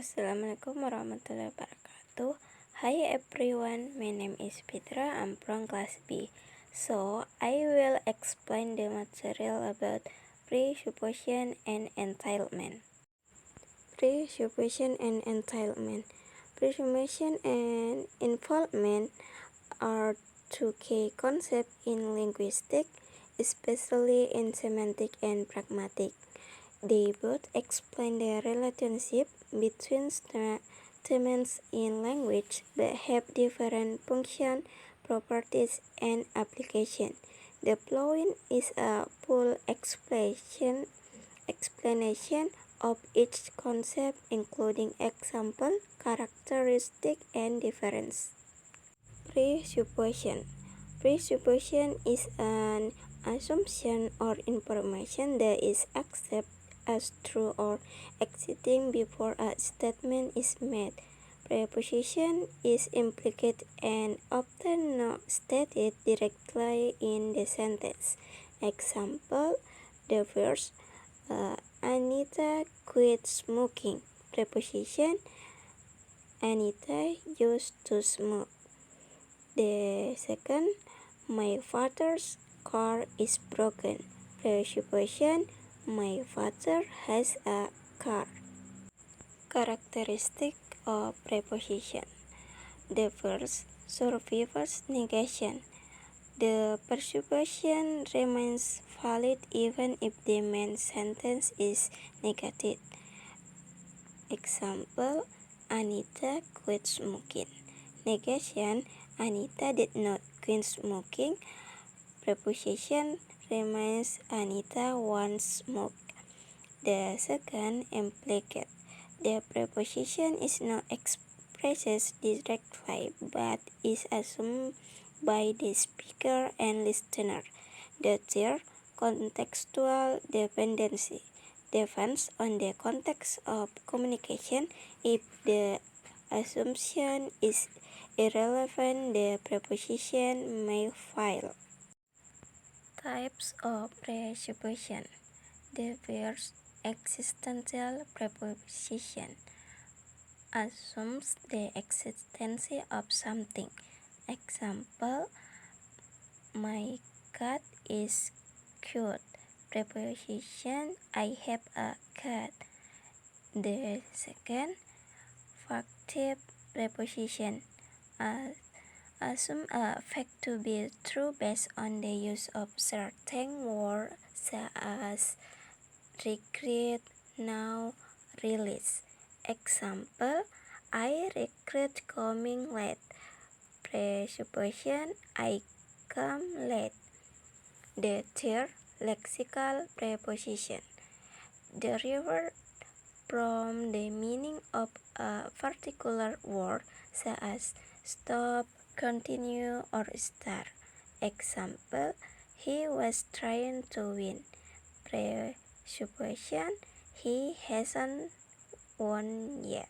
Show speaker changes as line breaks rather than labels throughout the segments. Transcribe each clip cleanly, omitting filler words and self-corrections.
Assalamualaikum warahmatullahi wabarakatuh. Hi everyone, my name is Fitra. I'm from class B. So, I will explain the material about presupposition and entitlement. Presupposition and entitlement. Presupposition and involvement are two key concepts in linguistics, especially in semantic and pragmatic. They both explain the relationship between statements in language but have different function, properties, and application. The following is a full explanation of each concept, including example, characteristic, and difference. Presupposition. Presupposition is an assumption or information that is accepted as true or existing before a statement is made. Preposition is implicit and often not stated directly in the sentence. Example, the verse, Anita quit smoking. Preposition, Anita used to smoke. The second, my father's car is broken. Presupposition, my father has a car. Characteristic of preposition. The first, survivor's negation. The presupposition remains valid even if the main sentence is negative. Example, Anita quit smoking. Negation, Anita did not quit smoking. Preposition remains Anita once smoked. The second, implicate. The preposition is not expressed directly but is assumed by the speaker and listener. The third, contextual dependency. Depends on the context of communication. If the assumption is irrelevant, the preposition may fail. Types of presupposition. The first, existential preposition, assumes the existence of something. Example, my cat is cute. Preposition, I have a cat. The second, factive preposition, assume a fact to be true based on the use of certain words such as regret, now, release. Example, I regret coming late. Presupposition, I come late. The third, lexical preposition, derived from the meaning of a particular word such as stop, continue, or start. Example, he was trying to win. Presupposition, he hasn't won yet.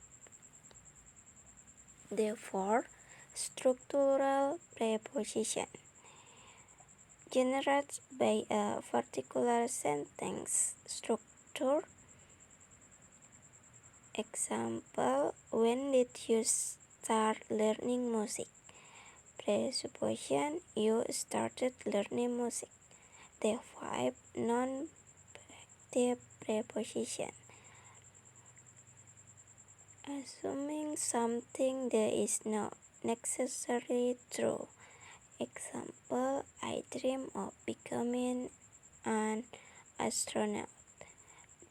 Therefore, structural preposition, generated by a particular sentence structure. Example, when did you start learning music? Presupposition, you started learning music. The five, non-factive preposition, assuming something that is not necessarily true. Example, I dream of becoming an astronaut.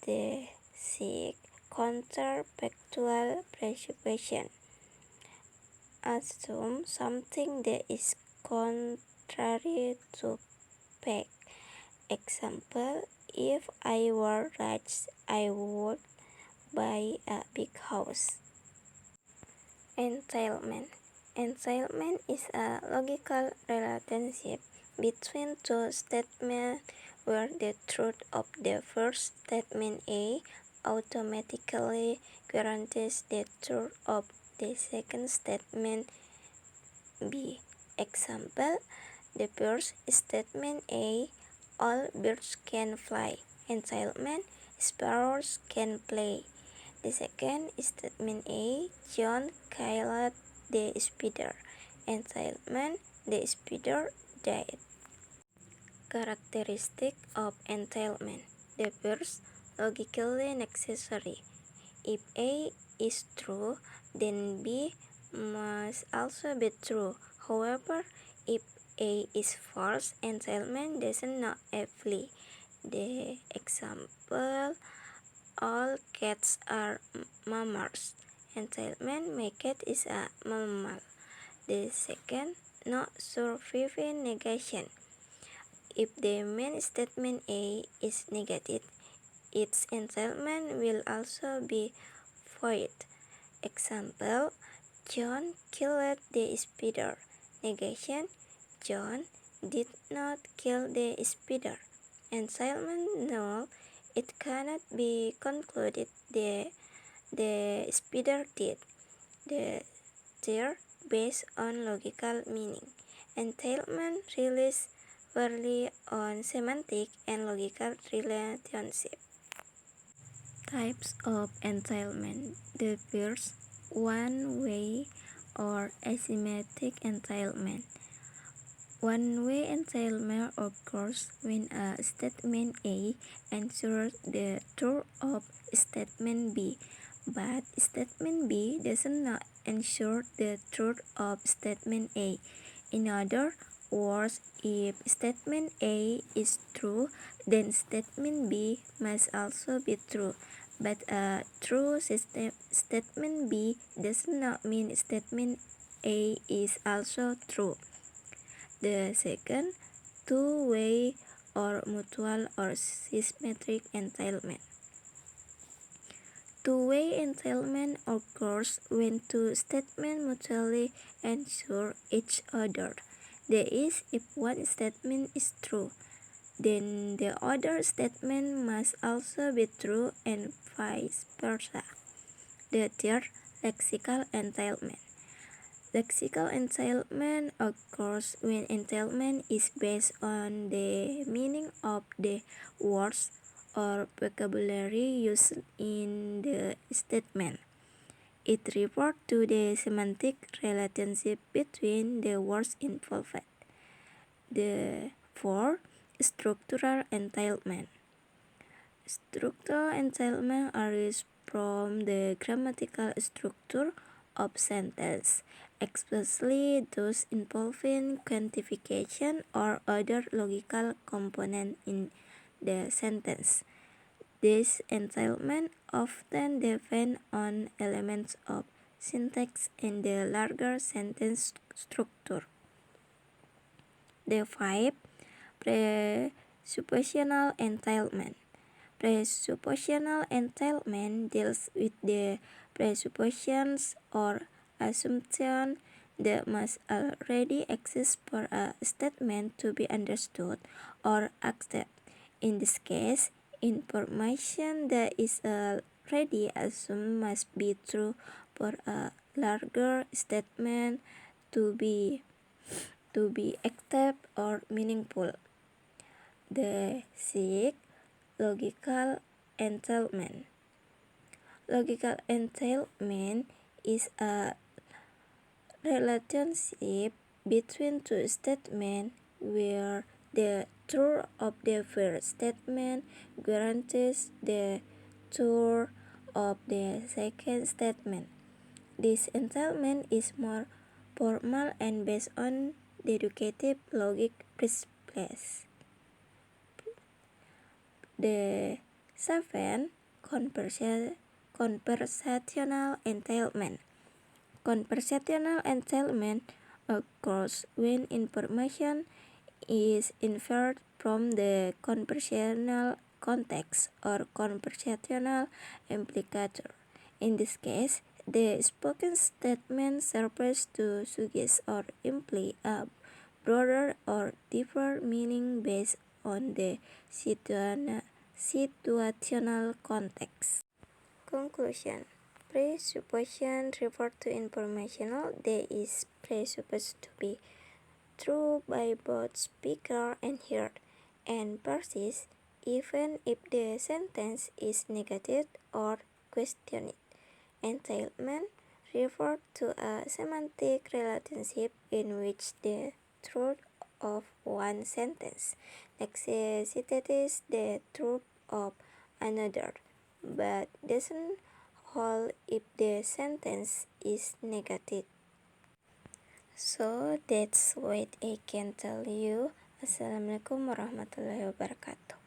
The six, counterfactual presupposition, assume something that is contrary to fact. Example, if I were rich, I would buy a big house. Entitlement. Entitlement is a logical relationship between two statements where the truth of the first statement A automatically guarantees the truth of the second statement B. Example, the first statement A, all birds can fly. Entitlement, sparrows can play. The second statement A. John killed the spider. Entailment: the spider died. Characteristic of entailment. The first, logically necessary. If A is true, then B must also be true. However, if A is false, entailment does not apply. The example: all cats are mammals. Entailment: my cat is a mammal. The second, no surviving negation. If the main statement A is negative, its entailment will also be void. Example: John killed the spider. Negation: John did not kill the spider. Entailment null: it cannot be concluded the spider did. The third, based on logical meaning. Entailment relies purely on semantic and logical relationship. Types of entailment. The first, one-way or asymmetric entailment. One-way entailment occurs when a statement A ensures the truth of statement B, but statement B does not ensure the truth of statement A. In other words, if statement A is true, then statement B must also be true. But a true statement B does not mean statement A is also true. The second, two-way or mutual or symmetric entailment. Two-way entailment occurs when two statements mutually ensure each other. That is, if one statement is true, then the other statement must also be true and vice versa. The third, lexical entailment. Lexical entailment occurs when entailment is based on the meaning of the words or vocabulary used in the statement. It refers to the semantic relationship between the words involved. The fourth, structural entailment. Structural entailment arises from the grammatical structure of sentence, especially those involving quantification or other logical component in the sentence. This entailment often depends on elements of syntax in the larger sentence structure. The fifth, presuppositional entailment. Presuppositional entailment deals with the presuppositions or assumptions that must already exist for a statement to be understood or accepted. In this case, information that is already assumed must be true for a larger statement to be accepted or meaningful. The sixth, logical entailment. Logical entailment is a relationship between two statements where the truth of the first statement guarantees the truth of the second statement. This entailment is more formal and based on deductive logic principles. The seventh, conversational entailment. Conversational entailment occurs when information is inferred from the conversational context or conversational implicator. In this case, the spoken statement serves to suggest or imply a broader or deeper meaning based on the situational context. Conclusion. Presupposition refers to information that is presupposed to be true by both speaker and heard, and persists even if the sentence is negative or question it. Entailment refers to a semantic relationship in which the truth of one sentence necessitates the truth of another, but doesn't hold if the sentence is negative. So that's what I can tell you. Assalamualaikum warahmatullahi wabarakatuh.